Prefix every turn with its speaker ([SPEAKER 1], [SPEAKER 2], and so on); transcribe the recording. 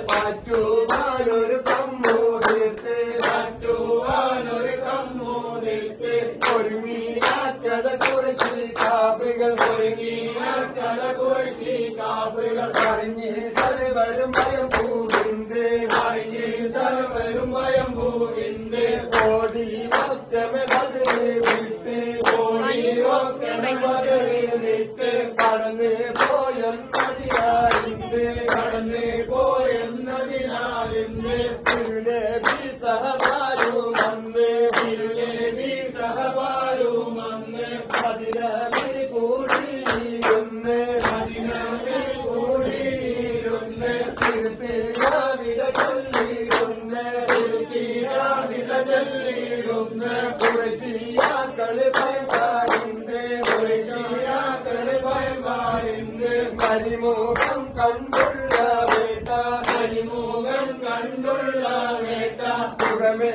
[SPEAKER 1] മാറ്റുവാനൊരു കമ്മൂതിർത്ത് ഒരുങ്ങിയാക്കത കുറച്ച് കാപ്പുകൾ പറഞ്ഞ് സർവരും ഭയം പൂവിന്ത് ഓടി ഒക്കമെ ബദല് വിട്ട് കടന്ന് പോയെന്നതിനാലിന്ന് തിരുനബി സഹബാരുമന്ന് പതിനമിൽ കൂടിയിരുന്ന് തിരുത്തിരാവിട ചൊല്ലിടുന്ന് കുറശിയാക്കള് ഭയപ്പാടിന്ത് കരിമുഖം കണ്ടുള്ള വേട്ട പുറമേ